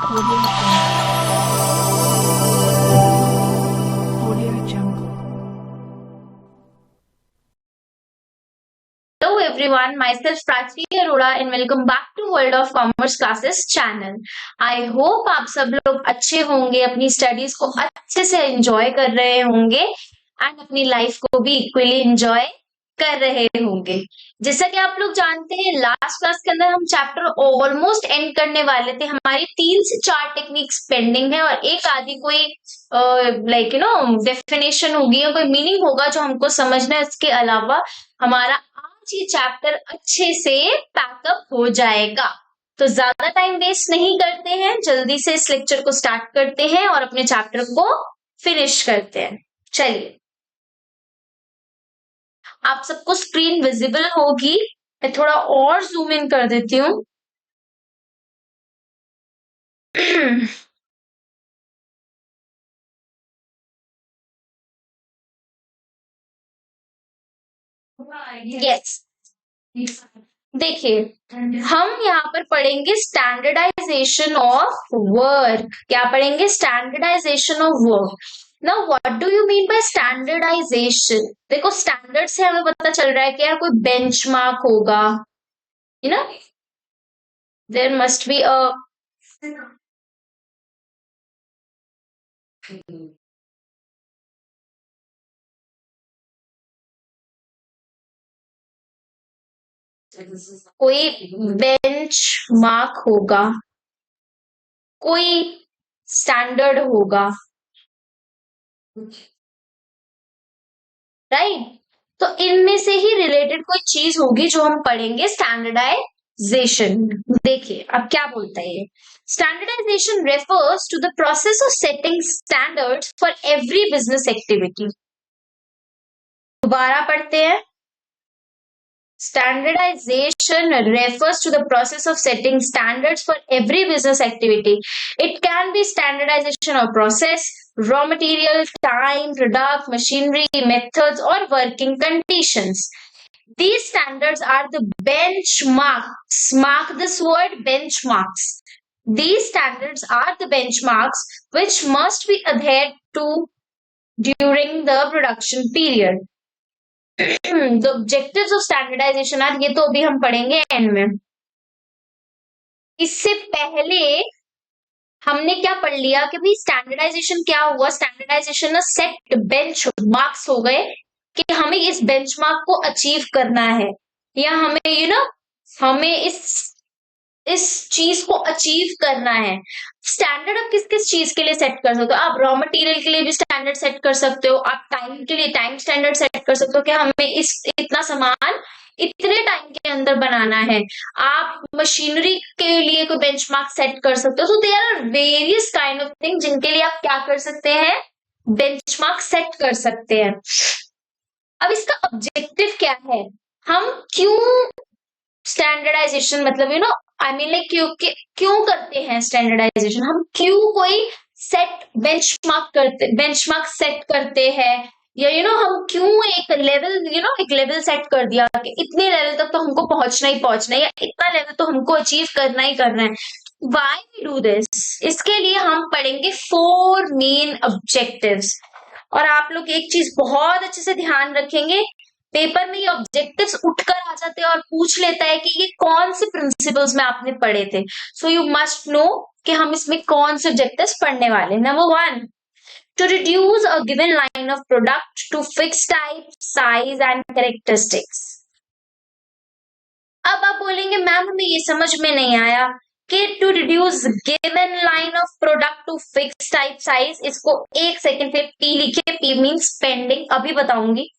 Audio Jungle. Audio Jungle. Hello everyone, myself Prachi Arora and welcome back to World of Commerce Classes channel. I hope आप सब लोग अच्छे होंगे, अपनी studies को अच्छे से एंजॉय कर रहे होंगे एंड अपनी लाइफ को भी इक्वली एंजॉय कर रहे होंगे। जैसा कि आप लोग जानते हैं, लास्ट क्लास के अंदर हम चैप्टर ऑलमोस्ट एंड करने वाले थे। हमारी 3 से 4 टेक्निक्स पेंडिंग है और एक आदि कोई डेफिनेशन होगी या कोई मीनिंग होगा जो हमको समझना है। इसके अलावा हमारा आज ये चैप्टर अच्छे से पैकअप हो जाएगा। तो ज्यादा टाइम वेस्ट नहीं करते हैं, जल्दी से इस लेक्चर को स्टार्ट करते हैं और अपने चैप्टर को फिनिश करते हैं। चलिए, आप सबको स्क्रीन विजिबल होगी। मैं थोड़ा और जूम इन कर देती हूँ। यस, देखिए, हम यहाँ पर पढ़ेंगे स्टैंडर्डाइजेशन ऑफ वर्क। क्या पढ़ेंगे? Standardisation of work. Now what do you mean by standardisation? देखो, स्टैंडर्ड से हमें पता चल रहा है कि यार कोई बेंचमार्क होगा, you know, there must be a कोई बेंचमार्क होगा, कोई स्टैंडर्ड होगा, राइट? तो इनमें से ही रिलेटेड कोई चीज होगी जो हम पढ़ेंगे, स्टैंडर्डाइजेशन। देखिए अब क्या बोलता है ये। Standardisation refers to the process of setting standards for every business activity. दोबारा पढ़ते हैं। Standardization refers to the process of setting standards for every business activity. It can be standardization of process, raw material, time, product, machinery, methods, or working conditions. These standards are the benchmarks. Mark this word, benchmarks. These standards are the benchmarks which must be adhered to during the production period. The objectives of standardization are, ये तो अभी हम पढ़ेंगे and में। इससे पहले हमने क्या पढ़ लिया कि भाई स्टैंडर्डाइजेशन क्या हुआ। स्टैंडर्डाइजेशन ना सेट बेंच मार्क्स हो गए कि हमें इस बेंचमार्क को अचीव करना है, या हमें हमें इस चीज को अचीव करना है। स्टैंडर्ड आप किस किस चीज के लिए सेट कर सकते हो? आप रॉ मटेरियल के लिए भी स्टैंडर्ड सेट कर सकते हो, आप टाइम के लिए टाइम स्टैंडर्ड सेट कर सकते हो कि हमें इतना सामान इतने टाइम के अंदर बनाना है। आप मशीनरी के लिए कोई बेंचमार्क सेट कर सकते हो। So there are various kind of thing जिनके लिए आप क्या कर सकते हैं, बेंचमार्क सेट कर सकते हैं। अब इसका ऑब्जेक्टिव क्या है? हम क्यों स्टैंडर्डाइजेशन मतलब आई मीन लाइक क्यों करते हैं स्टैंडर्डाइजेशन? हम क्यों कोई सेट बेंचमार्क सेट करते हैं, या हम क्यों एक लेवल सेट कर दिया कि इतने लेवल तक तो हमको पहुंचना है, या इतना लेवल तो हमको अचीव करना ही करना है। Why we do this? इसके लिए हम पढ़ेंगे 4 मेन ऑब्जेक्टिव्स। और आप लोग एक चीज बहुत अच्छे से ध्यान रखेंगे, पेपर में ये ऑब्जेक्टिव्स उठकर आ जाते हैं और पूछ लेता है कि ये कौन से प्रिंसिपल्स में आपने पढ़े थे। सो यू मस्ट नो कि हम इसमें कौन से ऑब्जेक्टिव्स पढ़ने वाले। Number 1, to reduce a given line of product to fix type, size and characteristics. अब आप बोलेंगे मैम हमें ये समझ में नहीं आया कि to reduce given line of product to fix type, size. इसको एक सेकेंड पे पी लिखे, पी मीन्स पेंडिंग, अभी बताऊंगी।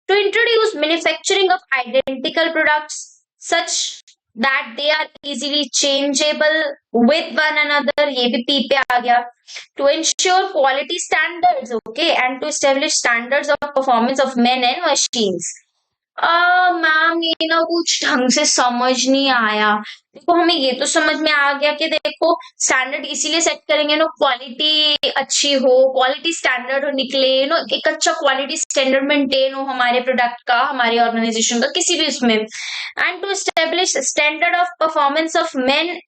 To introduce manufacturing of identical products such that they are easily changeable with one another, ये भी P पे आ गया। To ensure quality standards, okay, and to establish standards of performance of men and machines. Ma'am ये ना कुछ ढंग से समझ नहीं आया। देखो, हमें ये तो समझ में आ गया कि देखो स्टैंडर्ड इसीलिए सेट करेंगे क्वालिटी अच्छी हो, क्वालिटी स्टैंडर्ड हो निकले, एक अच्छा क्वालिटी स्टैंडर्ड मेंटेन हो हमारे प्रोडक्ट का, हमारे ऑर्गेनाइजेशन का, किसी भी उसमें। And to establish standard of performance of men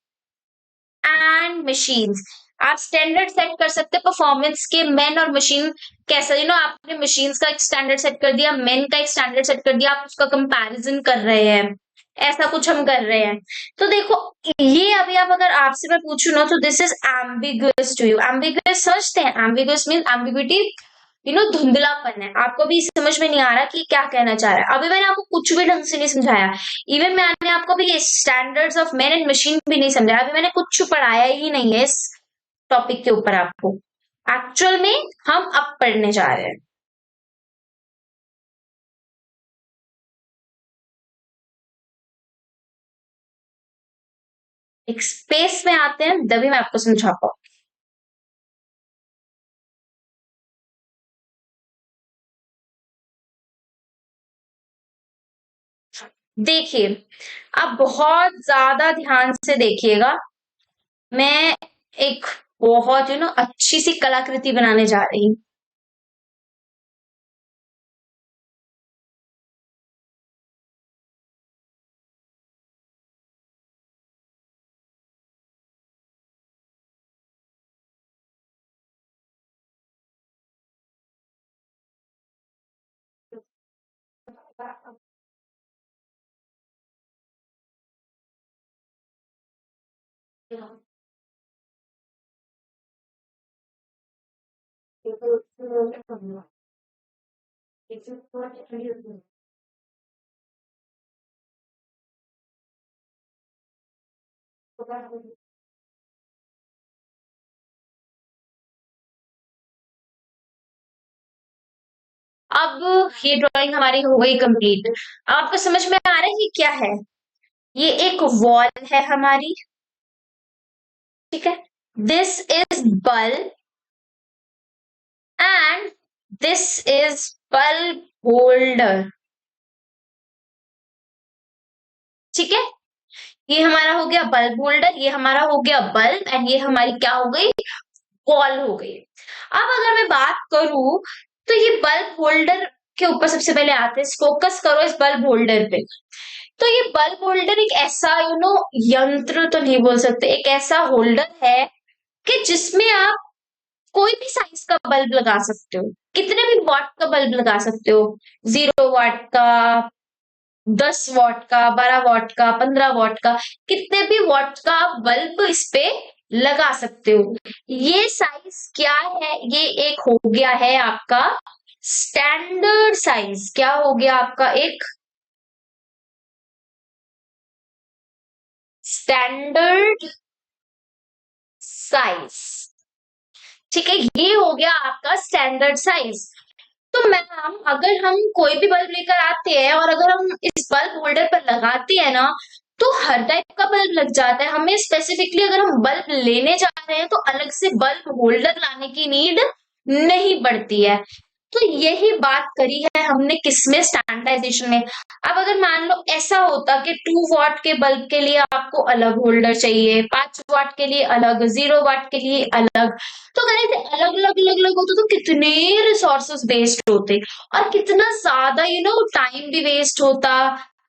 and machines. आप स्टैंडर्ड सेट कर सकते हैं परफॉर्मेंस के, मैन और मशीन कैसा, आपने मशीन्स का एक स्टैंडर्ड सेट कर दिया, मैन का एक स्टैंडर्ड सेट कर दिया, आप उसका कंपैरिजन कर रहे हैं, ऐसा कुछ हम कर रहे हैं। तो देखो, ये अभी आप अगर आपसे मैं पूछूं ना, तो this is ambiguous to you. Ambiguous समझते हैं, एम्बिगुअस मीन एम्बिग्विटी, धुंधलापन है, आपको भी समझ में नहीं आ रहा कि क्या कहना चाह रहा है। अभी मैंने आपको कुछ भी ढंग से नहीं समझाया, इवन मैंने आपको भी standards of man and machine भी नहीं समझाया, अभी मैंने कुछ पढ़ाया ही नहीं है इस टॉपिक के ऊपर आपको। एक्चुअल में हम अब पढ़ने जा रहे हैं। एक स्पेस में आते हैं, तभी मैं आपको समझा पाऊँ। देखिए, आप बहुत ज्यादा ध्यान से देखिएगा, मैं एक बहुत अच्छी सी कलाकृति बनाने जा रही हूँ। अब ये ड्राइंग हमारी हो गई कंप्लीट। आपको समझ में आ रहा है ये क्या है? ये एक वॉल है हमारी, ठीक है। This is bulb and this is bulb holder, ठीक है। ये हमारा हो गया बल्ब होल्डर, ये हमारा हो गया बल्ब, एंड ये हमारी क्या हो गई? वॉल हो गई। अब अगर मैं बात करूं, तो ये बल्ब होल्डर के ऊपर सबसे पहले आते हैं, फोकस करो इस बल्ब होल्डर पे। तो ये बल्ब होल्डर एक ऐसा यंत्र तो नहीं बोल सकते, एक ऐसा होल्डर है कि जिसमें आप कोई भी साइज का बल्ब लगा सकते हो, कितने भी वॉट का बल्ब लगा सकते हो, 0 वॉट का, 10 वॉट का, 12 वॉट का, 15 वॉट का, कितने भी वॉट का आप बल्ब इस पे लगा सकते हो। ये साइज क्या है? ये एक हो गया है आपका स्टैंडर्ड साइज। क्या हो गया आपका? एक स्टैंडर्ड साइज, ठीक है। ये हो गया आपका स्टैंडर्ड साइज। तो मैम, अगर हम कोई भी बल्ब लेकर आते हैं और अगर हम इस बल्ब होल्डर पर लगाते हैं ना, तो हर टाइप का बल्ब लग जाता है। हमें स्पेसिफिकली अगर हम बल्ब लेने जा रहे हैं तो अलग से बल्ब होल्डर लाने की नीड नहीं पड़ती है। तो यही बात करी है हमने किसमें? स्टैंडर्डाइजेशन में। अब अगर मान लो ऐसा होता कि 2 वॉट के बल्ब के लिए आपको अलग होल्डर चाहिए, 5 वॉट के लिए अलग, 0 वॉट के लिए अलग, तो अगर ऐसे अलग अलग अलग अलग होते तो कितने रिसोर्सेस वेस्ट होते, और कितना ज्यादा टाइम भी वेस्ट होता।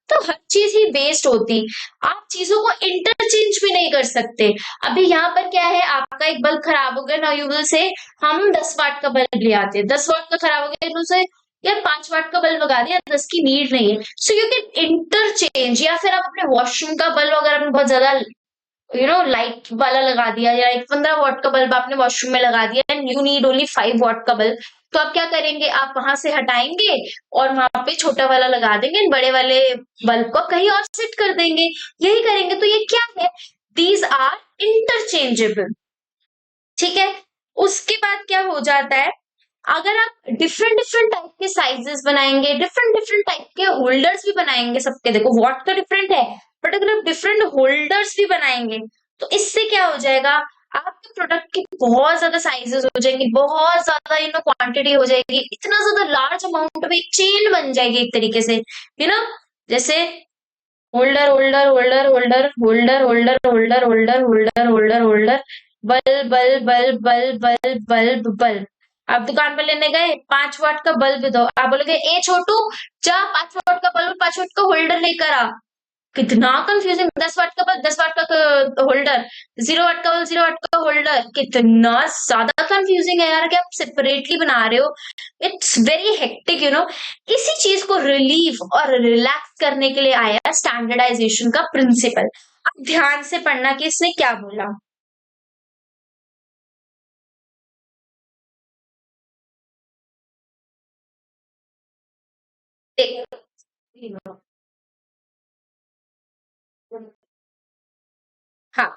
तो हर चीज ही वेस्ट होती, आप चीजों को इंटरचेंज भी नहीं कर सकते। अभी यहाँ पर क्या है, आपका एक बल्ब खराब हो गया ना, यू विल से हम 10 वॉट का बल्ब ले आते हैं, 10 वॉट का खराब हो गया तो उसे यार 5 वॉट का बल्ब लगा दिया, 10 की नीड नहीं है। सो यू कैन इंटरचेंज, या फिर आप अपने वॉशरूम का बल्ब अगर आपने बहुत ज्यादा लाइट वाला लगा दिया, या एक 15 वॉट का बल्ब आपने वॉशरूम में लगा दिया and you need only 5 what का बल्ब, तो आप क्या करेंगे? आप वहां से हटाएंगे और वहां पे छोटा वाला लगा देंगे, बड़े वाले बल्ब को कहीं और सेट कर देंगे, यही करेंगे। तो ये क्या है? दीज आर इंटरचेंजेबल, ठीक है। उसके बाद क्या हो जाता है, अगर आप डिफरेंट डिफरेंट टाइप के साइजेस बनाएंगे, डिफरेंट डिफरेंट टाइप के होल्डर्स भी बनाएंगे सबके, देखो वॉट तो डिफरेंट है, बट अगर आप डिफरेंट होल्डर्स भी बनाएंगे तो इससे क्या हो जाएगा? आपके प्रोडक्ट की बहुत ज्यादा साइजेस हो जाएंगी, बहुत ज्यादा क्वांटिटी हो जाएगी, इतना ज्यादा लार्ज अमाउंट में एक चेन बन जाएगी एक तरीके से, जैसे holder holder holder holder holder holder holder holder holder holder holder, bulb bulb bulb bulb bulb bulb bulb. आप दुकान पर लेने गए, 5 वॉट का बल्ब दो, आप बोलोगे ए छोटू, जा 5 वॉट का बल्ब, 5 वॉट का होल्डर लेकर आ। कितना कंफ्यूजिंग। 10 वाट का बल्ब, 10 वाट का होल्डर, 0 वाट का बल्ब, 0 वाट का होल्डर, कितना ज्यादा कंफ्यूजिंग है यार कि आप सेपरेटली बना रहे हो। It's very hectic you know. इसी चीज को रिलीव और रिलैक्स करने के लिए आया स्टैंडर्डाइजेशन का प्रिंसिपल। अब ध्यान से पढ़ना कि इसने क्या बोला। देखो, हाँ,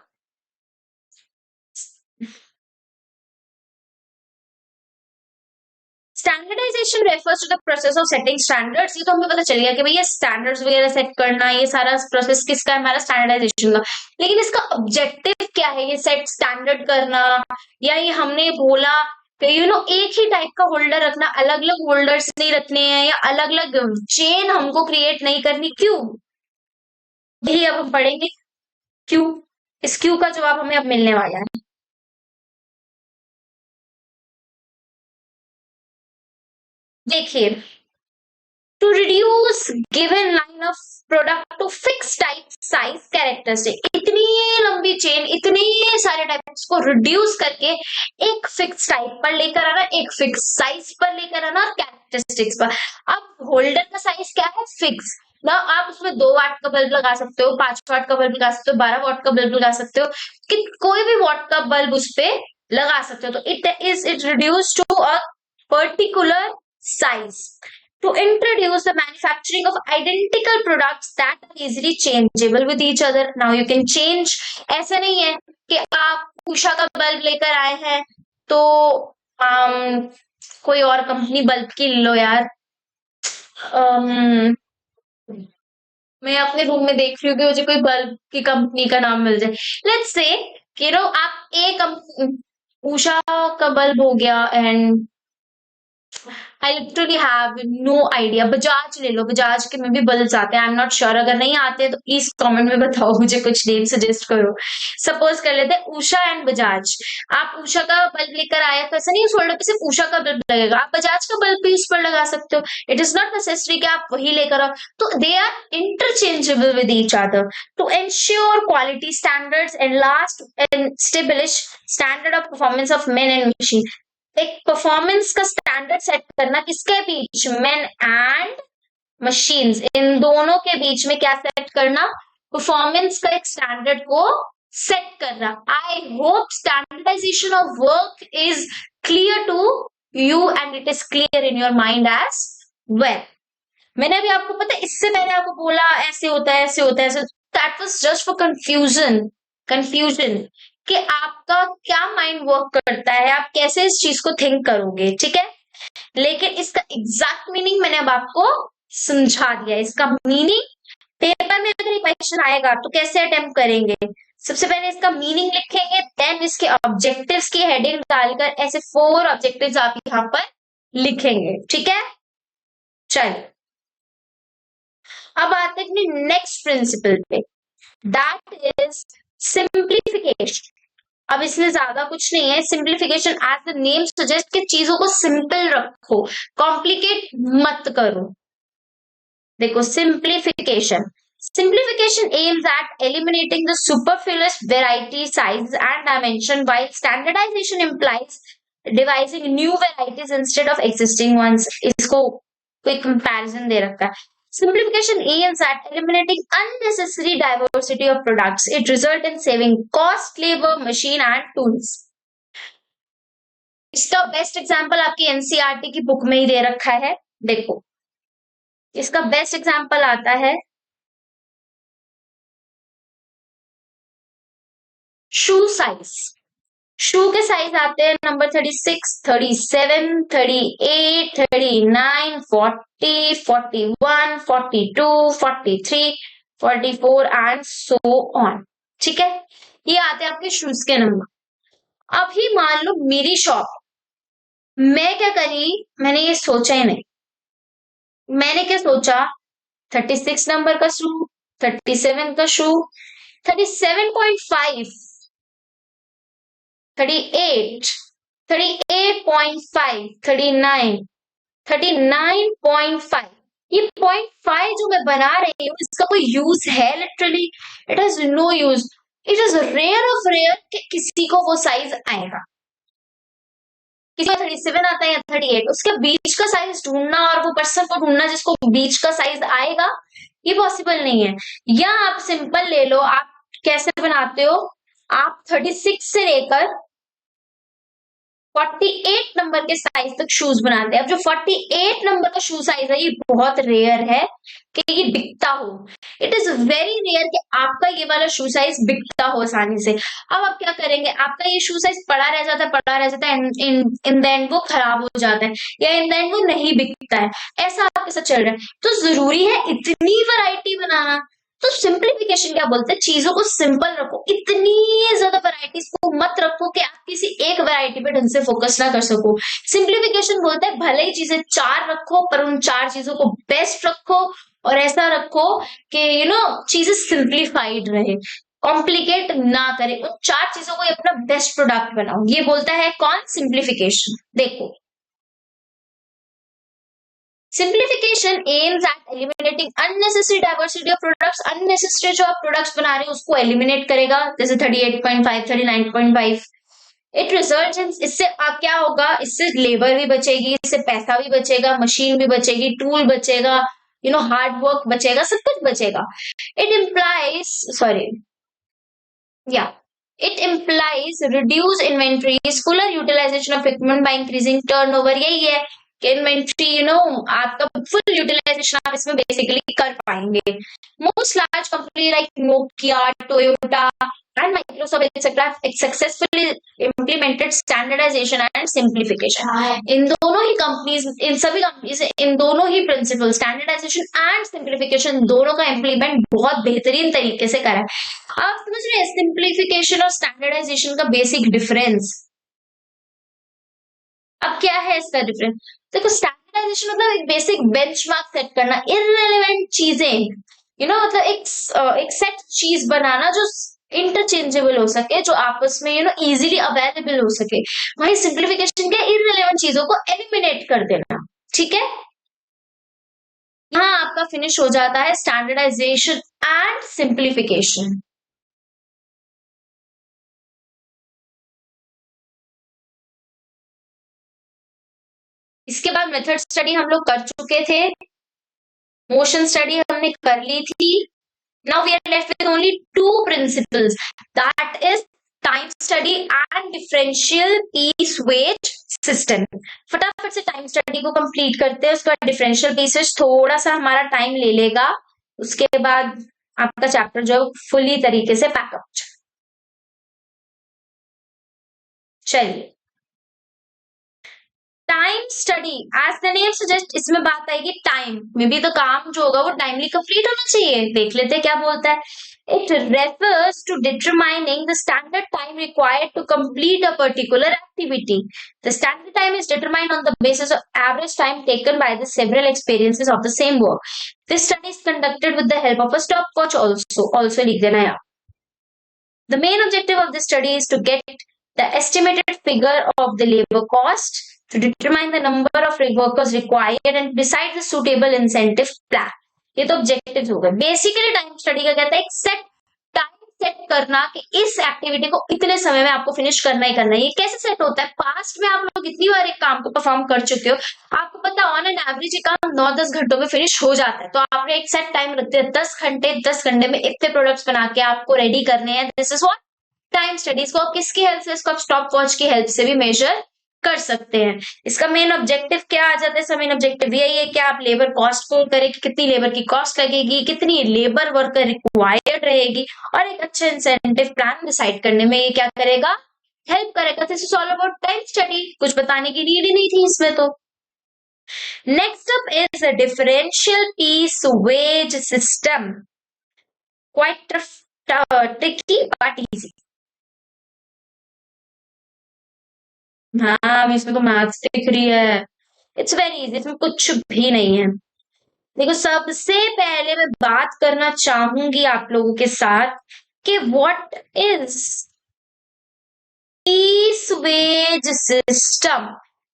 standardisation refers to the process of setting standards. ये तो हमें पता चल गया कि भैया स्टैंडर्ड्स वगैरह सेट करना, ये सारा प्रोसेस किसका है, हमारा स्टैंडर्डाइजेशन का। लेकिन इसका ऑब्जेक्टिव क्या है, ये सेट स्टैंडर्ड करना, या ये हमने बोला कि एक ही टाइप का होल्डर रखना, अलग अलग होल्डर्स नहीं रखने हैं, या अलग अलग चेन हमको क्रिएट नहीं करनी, क्यों? यही अब हम पढ़ेंगे, क्यों। इस क्यों का जवाब हमें अब मिलने वाला है। देखिए, to reduce given line of product to fixed type size characteristic, इतनी लंबी चेन, इतने सारे टाइप्स को रिड्यूस करके एक फिक्स टाइप पर लेकर आना, एक फिक्स साइज पर लेकर आना, और कैरेक्टरिस्टिक्स पर। अब होल्डर का साइज क्या है, फिक्स ना। आप उसमें 2 वाट का बल्ब लगा सकते हो, 5 वाट का बल्ब लगा सकते हो, 12 वाट का बल्ब लगा सकते हो, कि कोई भी वाट का बल्ब उस पे लगा सकते हो। तो it reduce to a particular size to introduce the manufacturing of identical products that are easily changeable with each other. Now you can change। ऐसा नहीं है कि आप उषा का बल्ब लेकर आए हैं तो कोई और कंपनी बल्ब की लो यार। um, मैं अपने रूम में देख रही हूँ कि मुझे कोई बल्ब की कंपनी का नाम मिल जाए। लेट्स से कि आप उषा का बल्ब हो गया, and I literally have no idea. Bajaj ले लो, बजाज के में भी बल्ब्स आते हैं। आई एम नॉट श्योर, अगर नहीं आते हैं तो प्लीज कमेंट में बताओ, मुझे कुछ नेम सजेस्ट करो। सपोज कर लेते हैं उषा एंड बजाज। आप उषा का बल्ब लेकर आए तो ऐसा नहीं उस होल्डर पे सिर्फ उषा का बल्ब लगेगा, आप बजाज का बल्ब भी उस पर लगा सकते हो। इट इज नॉट नेसेसरी कि आप वही लेकर आओ। तो they are interchangeable with each other to ensure quality standards and last and establish standard of performance of men and machine. एक परफॉर्मेंस का स्टैंडर्ड सेट करना किसके बीच, मैन एंड मशीन्स, इन दोनों के बीच में क्या सेट करना, परफॉर्मेंस का एक स्टैंडर्ड को सेट करना। I hope standardisation of work is clear to you and it is clear in your mind as well. मैंने अभी आपको पता है, इससे पहले आपको बोला ऐसे होता है, ऐसे होता है, ऐसे, that was just for confusion. Confusion कि आपका क्या माइंड वर्क करता है, आप कैसे इस चीज को थिंक करोगे, ठीक है। लेकिन इसका एग्जैक्ट मीनिंग मैंने अब आपको समझा दिया। इसका मीनिंग पेपर में अगर क्वेश्चन आएगा तो कैसे अटेम्प्ट करेंगे, सबसे पहले इसका मीनिंग लिखेंगे, देन इसके ऑब्जेक्टिव्स की हेडिंग डालकर ऐसे 4 ऑब्जेक्टिव्स आप यहाँ पर लिखेंगे, ठीक है। चलिए, अब आते हैं अपने नेक्स्ट प्रिंसिपल पे, दैट इज सिंप्लीफिकेशन। अब इसमें ज्यादा कुछ नहीं है। Simplification as the name suggest कि चीजों को सिंपल रखो, कॉम्प्लिकेट मत करो। देखो, simplification aims at eliminating the superfluous variety, size and dimension, while standardization implies devising new varieties instead of existing ones। इसको कोई कंपैरिजन दे रखा है। Simplification aims at eliminating unnecessary diversity of products. It results in saving cost, labor, machine and tools। इसका best example आपकी NCERT की book में ही दे रखा है। देखो, इसका बेस्ट एग्जांपल आता है शू साइज। शू के साइज आते हैं नंबर 36, 37, 38, 39, 40, 41, 42, 43, 44 एंड सो ऑन, ठीक है। ये आते हैं आपके शूज के नंबर। अभी मान लो मेरी शॉप, मैं क्या करी, मैंने ये सोचा ही नहीं। मैंने क्या सोचा, 36 नंबर का शू, 37 का शू, 37.5, 38, 38.5, 39, 39.5, ये 0.5 जो मैं बना रही हूँ इसका कोई यूज है? Literally it has no use. It is rare of rare कि किसी को वो साइज आएगा। किसी का 37 आता है या 38, उसके बीच का साइज ढूंढना और वो पर्सन को ढूंढना जिसको बीच का साइज आएगा, ये पॉसिबल नहीं है। या आप सिंपल ले लो, आप कैसे बनाते हो, आप 36 से लेकर 48 नंबर के साइज तक शूज बनाते हैं। अब जो 48 नंबर का शू साइज है ये बहुत रेयर है कि ये बिकता हो। इट इज वेरी रेयर कि आपका ये वाला शू साइज बिकता हो आसानी से। अब आप क्या करेंगे, आपका ये शू साइज पड़ा रह जाता है, इन द एंड वो खराब हो जाता है या इन द एंड वो नहीं बिकता है, ऐसा आपके साथ चल रहा है। तो जरूरी है इतनी वैरायटी बनाना? तो सिंप्लीफिकेशन क्या बोलते हैं, चीजों को सिंपल रखो, इतनी ज्यादा वैरायटीज को मत रखो कि आप किसी एक वैरायटी पे ढंग से फोकस ना कर सको। सिंप्लीफिकेशन बोलते हैं भले ही चीजें 4 रखो पर उन 4 चीजों को बेस्ट रखो और ऐसा रखो कि चीजें सिंप्लीफाइड रहे, कॉम्प्लिकेट ना करे, उन 4 चीजों को अपना बेस्ट प्रोडक्ट बनाओ। ये बोलता है कौन? सिंप्लीफिकेशन। देखो, simplification aims at eliminating unnecessary diversity of products. Unnecessary जो आप प्रोडक्ट्स बना रहे हो उसको एलिमिनेट करेगा, जैसे 38.5, 39.5। इट रिजल्ट्स इन, इससे आप क्या होगा, इससे लेबर भी बचेगी, इससे पैसा भी बचेगा, मशीन भी बचेगी, टूल बचेगा, हार्ड वर्क बचेगा, सब कुछ बचेगा। इट इम्प्लाइज, सॉरी, या it implies reduce inventories, fuller utilisation of equipment by increasing turnover. यही है कि इन्वेंट्री आपका फुल यूटिलाइजेशन आप इसमें बेसिकली कर पाएंगे। Most large company like Nokia, Toyota and Microsoft etc. successfully implemented standardization and simplification. इन दोनों ही कंपनीज, इन सभी कंपनीज इन दोनों ही प्रिंसिपल स्टैंडर्डाइजेशन एंड सिंप्लीफिकेशन दोनों का इम्प्लीमेंट बहुत बेहतरीन तरीके से करा है। आप समझ रहे हैं सिंप्लीफिकेशन और स्टैंडर्डाइजेशन का बेसिक डिफरेंस? अब क्या है इसका डिफरेंस? देखो, स्टैंडर्डाइजेशन मतलब एक बेसिक बेंचमार्क सेट करना, इररिलेवेंट चीजें, मतलब एक सेट चीज बनाना जो इंटरचेंजेबल हो सके, जो आपस में इजीली अवेलेबल हो सके। वही सिंप्लीफिकेशन क्या, इररिलेवेंट चीजों को एलिमिनेट कर देना। ठीक है, यहाँ आपका फिनिश हो जाता है स्टैंडर्डाइजेशन एंड सिंप्लीफिकेशन। इसके बाद मेथड स्टडी हम लोग कर चुके थे, मोशन स्टडी हमने कर ली थी। Now we are left with only 2 principles, that is time study and differential piece weight system। फटाफट से टाइम स्टडी को कंप्लीट करते हैं, उसके बाद डिफरेंशियल पीसेस थोड़ा सा हमारा टाइम ले लेगा, उसके बाद आपका चैप्टर जो फुली तरीके से पैकअप। चलिए, time study as the name suggest, इसमें बात आएगी टाइम में भी, तो काम जो होगा वो टाइमली कंप्लीट होना चाहिए। देख लेते हैं क्या बोलता है। It refers to determining the standard time required to complete a particular activity. The standard time is determined on the basis of average time taken by the several experiences of the same work. This study is conducted with the help of a stopwatch also लिख देना यहाँ। The main objective of this study is to get the estimated figure of the labor cost, to determine the number of workers required and decide the suitable incentive plan। ये तो objective हो गए। Basically time study का कहता है एक set time set करना कि इस एक्टिविटी को इतने समय में आपको फिनिश करना ही करना है। ये कैसे सेट होता है? पास्ट में आप लोग इतनी बार एक काम को परफॉर्म कर चुके हो, आपको पता ऑन एन एवरेज ये काम 9-10 घंटों में फिनिश हो जाता है, तो आपने एक सेट टाइम रखते हैं 10 घंटे, 10 घंटे में इतने प्रोडक्ट्स बना के आपको रेडी करने हैं। This is what time studies को आप किसकी हेल्प से, इसको आप स्टॉप वॉच की हेल्प से भी मेजर कर सकते हैं। इसका मेन ऑब्जेक्टिव क्या आ जाता है? इसका मेन ऑब्जेक्टिव यही है कि आप लेबर कॉस्ट को करें कि कितनी लेबर की कॉस्ट लगेगी, कितनी लेबर वर्कर रिक्वायर्ड रहेगी, और एक अच्छा इंसेंटिव प्लान डिसाइड करने में ये क्या करेगा? हेल्प करेगा। This is all about time study, कुछ बताने की नीड ही नहीं थी इसमें। तो next up is a differential piece wage system, quite tricky but easy. हाँ, इसमें तो मैथ्स दिख रही है। इट्स वेरी इजी, इसमें कुछ भी नहीं है। देखो, सबसे पहले मैं बात करना चाहूंगी आप लोगों के साथ कि what is piece wage system.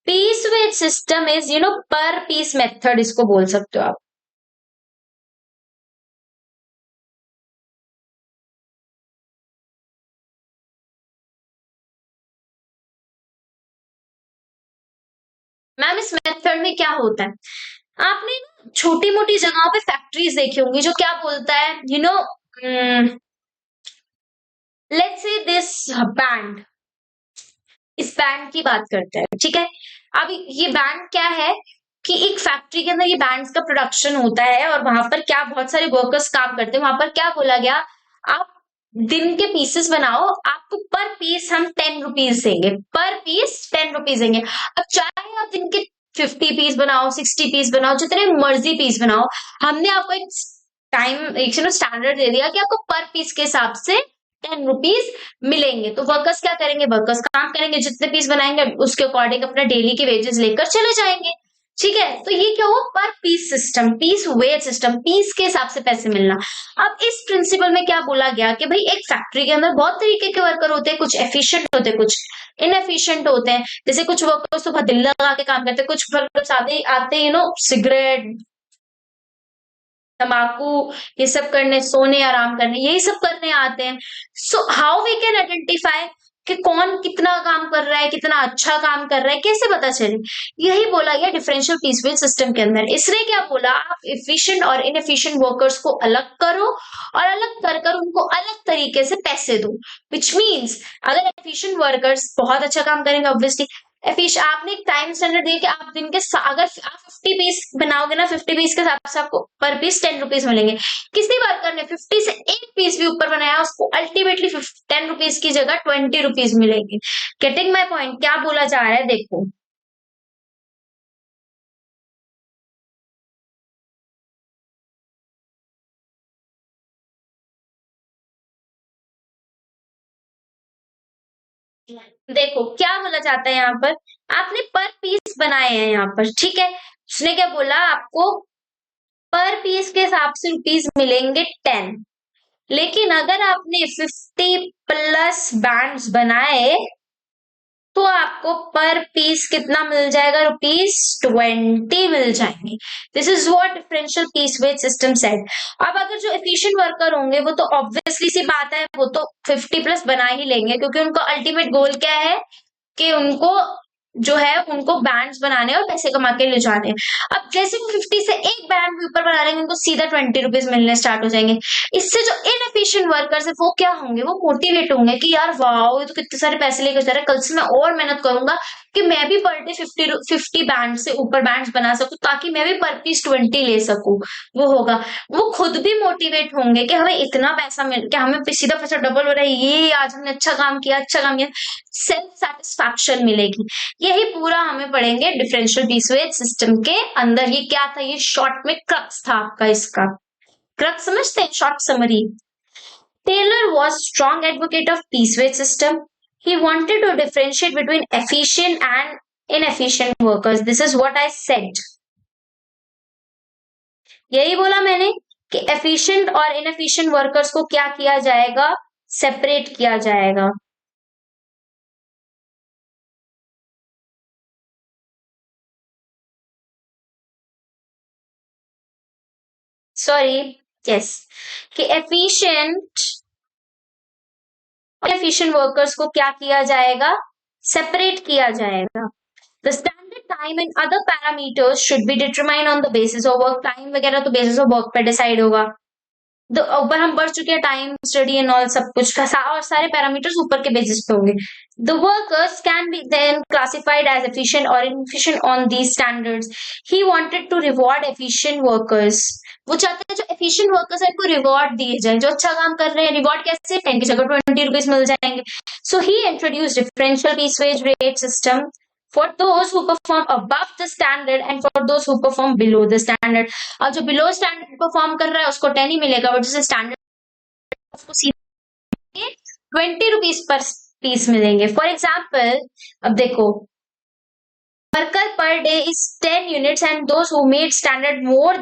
Piece wage system is per piece method, इसको बोल सकते हो आप। मैम इस मेथड में क्या होता है, आपने छोटी मोटी जगहों पे फैक्ट्रीज देखी होंगी जो क्या बोलता है, लेट्स से दिस बैंड, इस बैंड की बात करते हैं, ठीक है। अब ये बैंड क्या है कि एक फैक्ट्री के अंदर ये बैंड्स का प्रोडक्शन होता है और वहां पर क्या बहुत सारे वर्कर्स काम करते हैं, वहां पर क्या बोला गया, आप दिन के पीसेस बनाओ, आपको पर पीस हम 10 रुपीज देंगे, पर पीस 10 रुपीज देंगे। अब चाहे आप दिन के 50 पीस बनाओ, 60 पीस बनाओ, जितने मर्जी पीस बनाओ, हमने आपको एक टाइम एक स्टैंडर्ड दे दिया कि आपको पर पीस के हिसाब से 10 रुपीज मिलेंगे। तो वर्कर्स क्या करेंगे, वर्कर्स काम करेंगे, जितने पीस बनाएंगे उसके अकॉर्डिंग अपना डेली के वेजेस लेकर चले जाएंगे, ठीक है। तो ये क्या हुआ, per piece system, piece wage system, piece के हिसाब से पैसे मिलना। अब इस प्रिंसिपल में क्या बोला गया कि भाई एक फैक्ट्री के अंदर बहुत तरीके के वर्कर होते हैं, कुछ एफिशिएंट होते हैं, कुछ इनएफिशिएंट होते हैं। जैसे कुछ वर्कर्स तो बहुत दिल लगा के काम करते हैं, कुछ वर्कर्स आते आते सिगरेट, तंबाकू, ये सब करने, सोने आराम करने, यही सब करने आते हैं। So how we can identify कि कौन कितना काम कर रहा है, कितना अच्छा काम कर रहा है, कैसे पता चले, यही बोला गया डिफरेंशियल पीस वेज सिस्टम के अंदर। इसने क्या बोला, आप इफिशिएंट और इनएफिशिएंट वर्कर्स को अलग करो और अलग कर कर उनको अलग तरीके से पैसे दो, विच मीन्स अगर एफिशिएंट वर्कर्स बहुत अच्छा काम करेंगे, ऑब्वियसली एफिश आपने एक टाइम स्टैंडर्ड दिया कि आप दिन के अगर आप 50 पीस बनाओगे ना, 50 पीस के हिसाब से आपको पर पीस 10 रुपीज मिलेंगे। किसी वर्कर ने 50 से एक पीस भी ऊपर बनाया, उसको अल्टीमेटली 10 रुपीज की जगह 20 रुपीज मिलेंगे। गेटिंग माई पॉइंट, क्या बोला जा रहा है देखो, देखो क्या बोला जाता है यहाँ पर, आपने पर पीस बनाए हैं यहाँ पर, ठीक है। उसने क्या बोला, आपको पर पीस के हिसाब से रुपीज मिलेंगे 10, लेकिन अगर आपने 50 प्लस बैंड्स बनाए तो आपको पर पीस कितना मिल जाएगा, रुपीज 20 मिल जाएंगे। This is what differential piece wage system set. अब अगर जो एफिशिएंट वर्कर होंगे वो तो ऑब्वियसली सी बात है, वो तो 50 प्लस बना ही लेंगे, क्योंकि उनका अल्टीमेट गोल क्या है कि उनको जो है उनको बैंड्स बनाने और पैसे कमा के ले जाने। अब जैसे वो 50 से एक बैंड भी ऊपर बना लेंगे, उनको सीधा 20 रुपीज मिलने स्टार्ट हो जाएंगे। इससे जो इनएफिशिएंट वर्कर्स है वो क्या होंगे, वो मोटिवेट होंगे कि यार वाह, ये तो कितने सारे पैसे लेकर जा रहा है, कल से मैं और मेहनत करूंगा कि मैं भी पर डे 50 बैंड से ऊपर बैंड्स बना सकूं, ताकि मैं भी पर पीस 20 ले सकूं। वो होगा, वो खुद भी मोटिवेट होंगे कि हमें इतना पैसा मिल के हमें सीधा पैसा डबल हो रहा है, ये आज हमने अच्छा काम किया, अच्छा काम किया, सेल्फ सेटिस्फैक्शन मिलेगी। यही पूरा हमें पढ़ेंगे डिफरेंशियल पीस वेज सिस्टम के अंदर। ये क्या था, ये शॉर्ट में क्रक्स था आपका, इसका क्रक्स समझते हैं, short summary. Taylor was strong advocate of piece weight system. He wanted to differentiate between efficient and inefficient workers. This is what I said. यही बोला मैंने कि efficient और inefficient workers को क्या किया जाएगा, सेपरेट किया जाएगा। सॉरी, यस, कि efficient और inefficient workers को क्या किया जाएगा, सेपरेट किया जाएगा। The standard time and other parameters should be determined on the basis of work. Time वगैरह तो basis of work पे decide होगा। ऊपर हम पढ़ चुके हैं टाइम स्टडी एंड ऑल, सब कुछ और सारे पैरामीटर्स ऊपर के बेसिस पे होंगे। The workers can be then classified as efficient और inefficient on these standards. He wanted to reward efficient workers. वो चाहते हैं जो एफिशिएंट वर्कर्स है उनको रिवॉर्ड दिए जाए, जो अच्छा काम कर रहे हैं, रिवॉर्ड कैसे, 10 की जगह 20 रुपीज मिल जाएंगे। So he introduce differential piece wage rate system for those who perform above the standard and for those who perform below the standard। अब जो बिलो स्टैंडर्ड परफॉर्म कर रहा है उसको 10 ही मिलेगा, और जिसे स्टैंडर्ड उसको सीधे 20 रुपीज पर पीस मिलेंगे। फॉर एग्जाम्पल, अब देखो, worker per day is 10 units and those who meet standard more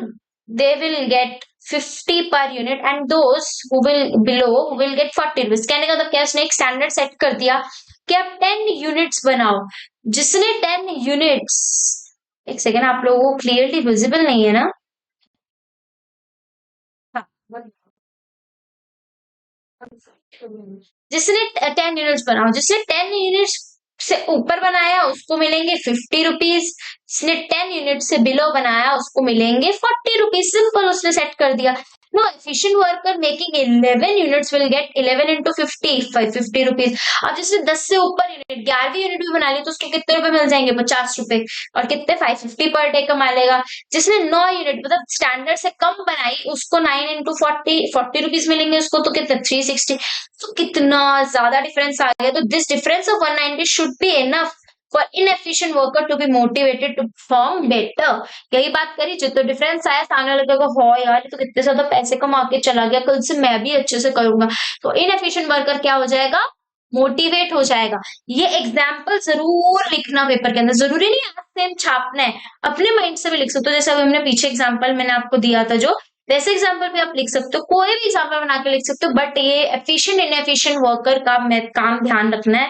they will get 50 per unit and those who will below will get 40 rupees। कहने का मतलब क्या, उसने एक स्टैंडर्ड सेट कर दिया कि आप 10 यूनिट्स बनाओ, जिसने 10 यूनिट्स, एक सेकेंड, आप लोगों को क्लियरली विजिबल नहीं है ना, हाँ, जिसने 10 यूनिट्स बनाओ, जिसने 10 यूनिट्स से ऊपर बनाया उसको मिलेंगे 50 रुपीज, जिसने 10 यूनिट से बिलो बनाया उसको मिलेंगे 40 रुपीज। सिंपल, उसने सेट कर दिया। No, efficient worker making 11 units will get 11 into 50 550 rupees. अब जिसने 10 से ऊपर यूनिट 11वीं यूनिट भी बना ली तो उसको कितने रुपए मिल जाएंगे? 50 रुपए। और कितने? 550 पर डे कमा लेगा। जिसने 9 यूनिट मतलब स्टैंडर्ड से कम बनाई उसको 9 into 40 रुपीज मिलेंगे उसको, तो कितने? 360। तो कितना ज्यादा डिफरेंस आ गया। तो this difference of 190 should be enough for inefficient worker to be motivated to perform better. यही बात करी, जो तो डिफरेंस आया सामने लगेगा हो यार ये तो कितने ज्यादा पैसे कमा के चला गया, कल से मैं भी अच्छे से करूंगा। तो इनएफिशिएंट वर्कर क्या हो जाएगा? मोटिवेट हो जाएगा। ये एग्जाम्पल जरूर लिखना पेपर के अंदर, जरूरी नहीं आज सेम छापना है, अपने माइंड से भी लिख सकते हो। जैसे अभी हमने पीछे एग्जाम्पल मैंने आपको दिया था जो, वैसे एग्जाम्पल भी आप लिख सकते हो, कोई भी एग्जाम्पल बना के लिख सकते हो। बट ये एफिशिएंट इनएफिशिएंट वर्कर का काम ध्यान रखना है।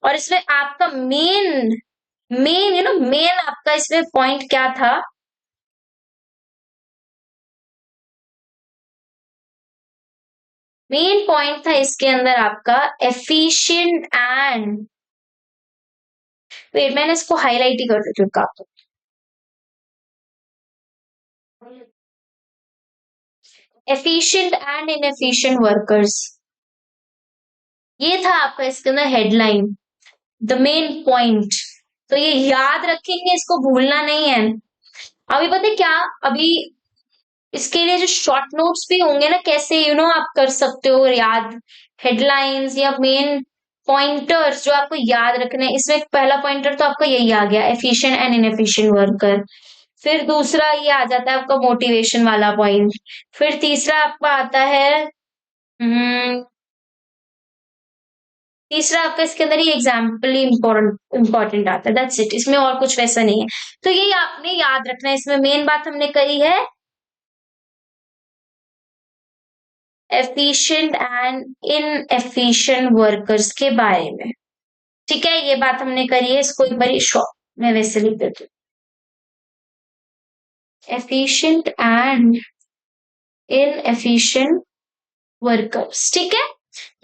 और इसमें आपका मेन मेन आपका इसमें पॉइंट क्या था? मेन पॉइंट था इसके अंदर आपका एफिशिएंट एंड, वेट मैंने इसको हाईलाइट ही कर देती हूँ आपको। एफिशिएंट एंड इनएफिशिएंट वर्कर्स, ये था आपका इसके अंदर हेडलाइन, द मेन पॉइंट। तो ये याद रखेंगे, इसको भूलना नहीं है। अभी पता है क्या, अभी इसके लिए जो शॉर्ट नोट्स भी होंगे ना, कैसे आप कर सकते हो याद हेडलाइंस या मेन पॉइंटर्स जो आपको याद रखने हैं। इसमें पहला पॉइंटर तो आपका यही आ गया, एफिशिएंट एंड इनएफिशिएंट वर्कर। फिर दूसरा ये आ जाता है आपका मोटिवेशन वाला पॉइंट। फिर तीसरा आपका आता है तीसरा आपका इसके अंदर ही एग्जाम्पल ही इंपॉर्टेंट आता है। दैट्स इट, इसमें और कुछ वैसा नहीं है। तो ये आपने याद रखना है। इसमें मेन बात हमने कही है एफिशिएंट एंड इनएफिशिएंट वर्कर्स के बारे में। ठीक है, ये बात हमने करी है। इसको एक बार शॉर्ट में वैसे लिख देती हूँ, एफिशिएंट एंड इनएफिशिएंट वर्कर्स। ठीक है,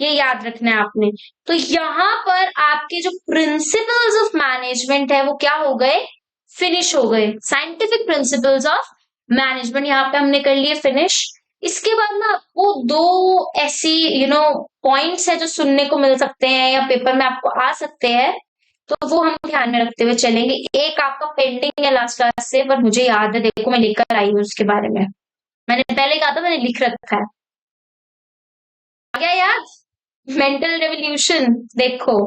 ये याद रखना है आपने। तो यहां पर आपके जो प्रिंसिपल्स ऑफ मैनेजमेंट है वो क्या हो गए? फिनिश हो गए। साइंटिफिक प्रिंसिपल्स ऑफ मैनेजमेंट यहाँ पे हमने कर लिए फिनिश। इसके बाद ना आपको दो ऐसी पॉइंट्स है जो सुनने को मिल सकते हैं या पेपर में आपको आ सकते हैं, तो वो हम ध्यान में रखते हुए चलेंगे। एक आपका पेंडिंग है लास्ट क्लास से, पर मुझे याद है, देखो मैं लेकर आई हूँ उसके बारे में। मैंने पहले कहा था, मैंने लिख रखा है। आ गया याद? Mental revolution. देखो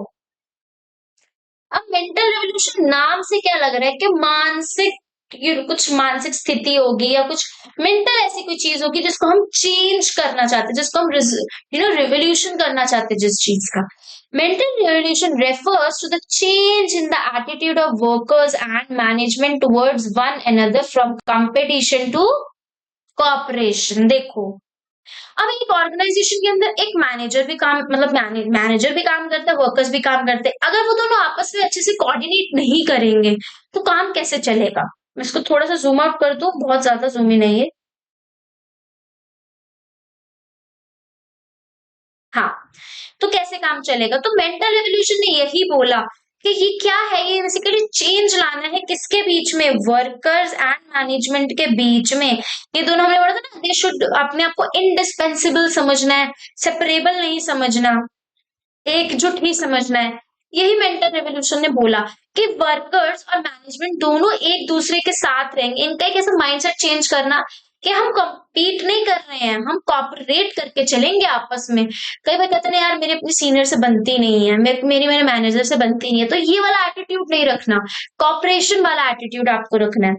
अब मेंटल रेवोल्यूशन नाम से क्या लग रहा है कि मानसिक कुछ मानसिक स्थिति होगी या कुछ मेंटल ऐसी कोई चीज होगी जिसको हम चेंज करना चाहते हैं, जिसको हम रिवोल्यूशन करना चाहते हैं जिस चीज का। Mental revolution refers to the change in the attitude of workers and management towards one another from competition to cooperation. देखो अब एक ऑर्गेनाइजेशन के अंदर एक मैनेजर भी काम मैनेजर भी काम करता है, वर्कर्स भी काम करते हैं। अगर वो दोनों आपस में अच्छे से कोऑर्डिनेट नहीं करेंगे तो काम कैसे चलेगा? मैं इसको थोड़ा सा जूम आउट कर दूं, बहुत ज्यादा जूम ही नहीं है। हाँ, तो कैसे काम चलेगा? तो मेंटल रेवोल्यूशन ने यही बोला कि ये क्या है, ये बेसिकली चेंज लाना है किसके बीच में? वर्कर्स एंड मैनेजमेंट के बीच में। ये दोनों हमने बोला था ना, दे शुड अपने आप को इंडिस्पेंसिबल समझना है, सेपरेबल नहीं समझना, एकजुट ही समझना है। यही मेंटल रेवोल्यूशन ने बोला कि वर्कर्स और मैनेजमेंट दोनों एक दूसरे के साथ रहेंगे। इनका एक ऐसा माइंडसेट चेंज करना कि हम कम्पीट नहीं कर रहे हैं, हम कॉपरेट करके चलेंगे आपस में। कई बार कहते हैं यार मेरे अपने सीनियर से बनती नहीं है, मेरे मैनेजर से बनती नहीं है, तो ये वाला एटीट्यूड नहीं रखना, कॉपरेशन वाला एटीट्यूड आपको रखना है।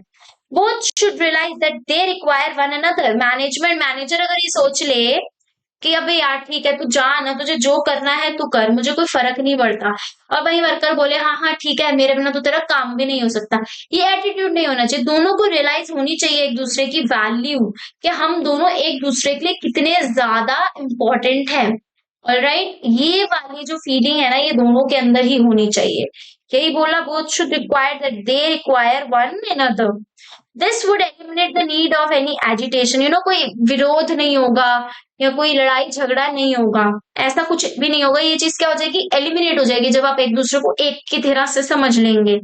Both should realise that they require one another. Manager अगर ये सोच ले कि अबे यार ठीक है, तू जा ना, तुझे जो करना है तू कर, मुझे कोई फर्क नहीं पड़ता, और वही वर्कर बोले हाँ हाँ ठीक है, मेरे बिना तो तेरा काम भी नहीं हो सकता, ये एटीट्यूड नहीं होना चाहिए। दोनों को रियलाइज होनी चाहिए एक दूसरे की वैल्यू, कि हम दोनों एक दूसरे के लिए कितने ज्यादा इंपॉर्टेंट है। ऑलराइट, ये वाली जो फीलिंग है ना, ये दोनों के अंदर ही होनी चाहिए यही बोला, both should require that they require one another. This would eliminate the need of any agitation. कोई विरोध नहीं होगा या कोई लड़ाई झगड़ा नहीं होगा, ऐसा कुछ भी नहीं होगा। ये चीज क्या हो जाएगी, एलिमिनेट हो जाएगी जब आप एक दूसरे को एक की तरह से समझ लेंगे।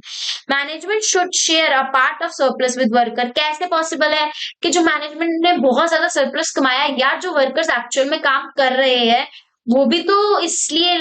Management should share a part of surplus with worker. कैसे पॉसिबल है कि जो मैनेजमेंट ने बहुत ज्यादा सरप्लस कमाया है, या जो वर्कर्स एक्चुअल में काम कर रहे हैं वो भी तो इसलिए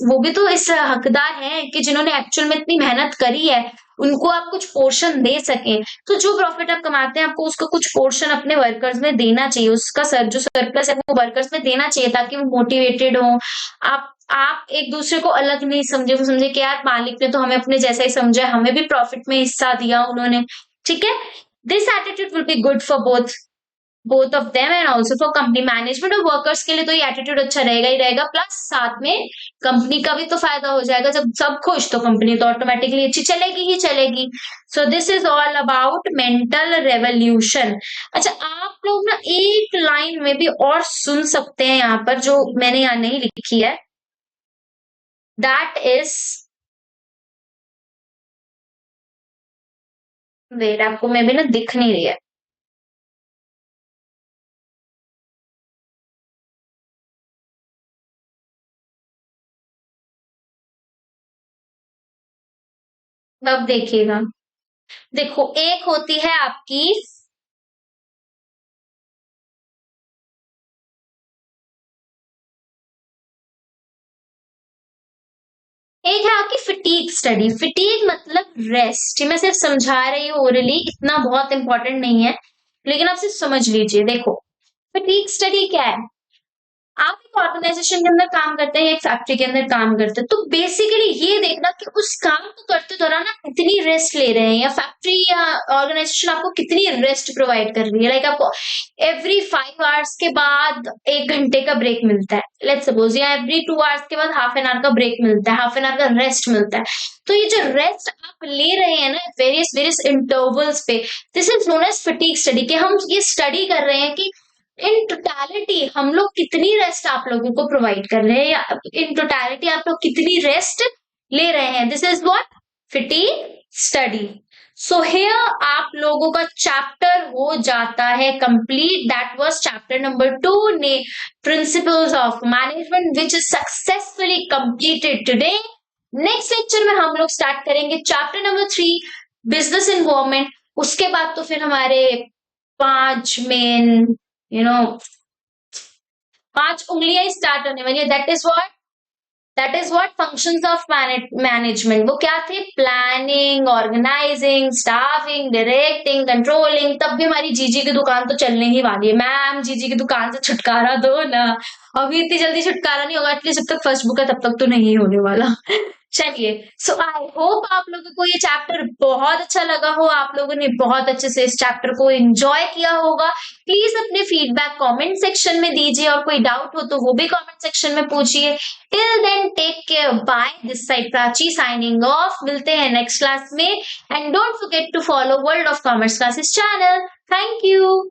वो भी तो इस हकदार हैं कि जिन्होंने एक्चुअल में इतनी मेहनत करी है, उनको आप कुछ पोर्शन दे सके। तो जो प्रॉफिट आप कमाते हैं आपको उसका कुछ पोर्शन अपने वर्कर्स में देना चाहिए, उसका जो सरप्लस है वो वर्कर्स में देना चाहिए ताकि वो मोटिवेटेड हो। आप एक दूसरे को अलग नहीं समझे, वो समझे कि यार मालिक ने तो हमें अपने जैसा ही समझा, हमें भी प्रॉफिट में हिस्सा दिया उन्होंने, ठीक है। This attitude will be good for both of them and also for company. Management और वर्कर्स के लिए तो ये एटीट्यूड अच्छा रहेगा ही रहेगा, प्लस साथ में कंपनी का भी तो फायदा हो जाएगा। जब सब खुश तो कंपनी तो ऑटोमेटिकली अच्छी चलेगी ही चलेगी। So this is all about mental revolution. अच्छा, आप लोग ना एक लाइन में भी और सुन सकते हैं यहाँ पर, जो मैंने यहाँ नहीं लिखी है, दैट इज, वेट आपको मैं भी ना दिख नहीं रही है, अब देखिएगा। देखो, एक होती है आपकी, एक है आपकी फिटीग स्टडी। फिटीग मतलब रेस्ट। मैं सिर्फ समझा रही हूँ ओरली, इतना बहुत इंपॉर्टेंट नहीं है, लेकिन आप सिर्फ समझ लीजिए। देखो, फिटीग स्टडी क्या है, आप एक ऑर्गेनाइजेशन के अंदर काम करते हैं या एक फैक्ट्री के अंदर काम करते हैं, तो बेसिकली ये देखना कि उस काम को करते दौरान आप कितनी रेस्ट ले रहे हैं, या फैक्ट्री या ऑर्गेनाइजेशन आपको कितनी रेस्ट प्रोवाइड कर रही है। लाइक आपको एवरी 5 आवर्स के बाद 1 घंटे का ब्रेक मिलता है, लेट्स सपोज, या एवरी 2 आवर्स के बाद हाफ एन आवर का ब्रेक मिलता है, हाफ एन आवर का रेस्ट मिलता है। तो ये जो रेस्ट आप ले रहे हैं ना वेरियस वेरियस इंटरवल्स पे, this is known as fatigue study. कि हम ये स्टडी कर रहे हैं कि इन टोटलिटी हम लोग कितनी रेस्ट आप लोगों को प्रोवाइड कर रहे हैं, या इन टोटलिटी आप लोग कितनी रेस्ट ले रहे हैं। This is what fatigue study. So here आप लोगों का चैप्टर हो जाता है complete. That was chapter number 2 ने principles of management which is successfully completed today. Next lecture में हम लोग स्टार्ट करेंगे चैप्टर नंबर 3 बिजनेस इन्वायरमेंट। उसके बाद तो फिर हमारे 5 मेन 5 उंगलियां ही स्टार्ट होने वाली है। That is what functions of management. वो क्या थे, planning, organising, staffing, directing, controlling. तब भी हमारी जीजी की दुकान तो चलने ही वाली है। मैम जीजी की दुकान से छुटकारा दो ना, अभी इतनी जल्दी छुटकारा नहीं होगा, एटलीस्ट जब तक फर्स्ट बुक है तब तक तो नहीं होने वाला। चलिए, सो आई होप आप लोगों को ये चैप्टर बहुत अच्छा लगा हो, आप लोगों ने बहुत अच्छे से इस चैप्टर को एंजॉय किया होगा। प्लीज अपने फीडबैक कमेंट सेक्शन में दीजिए, और कोई डाउट हो तो वो भी कमेंट सेक्शन में पूछिए। Till then take care, bye. This side Prachi signing off. मिलते हैं नेक्स्ट क्लास में, and don't forget to follow world of commerce classes channel. Thank you.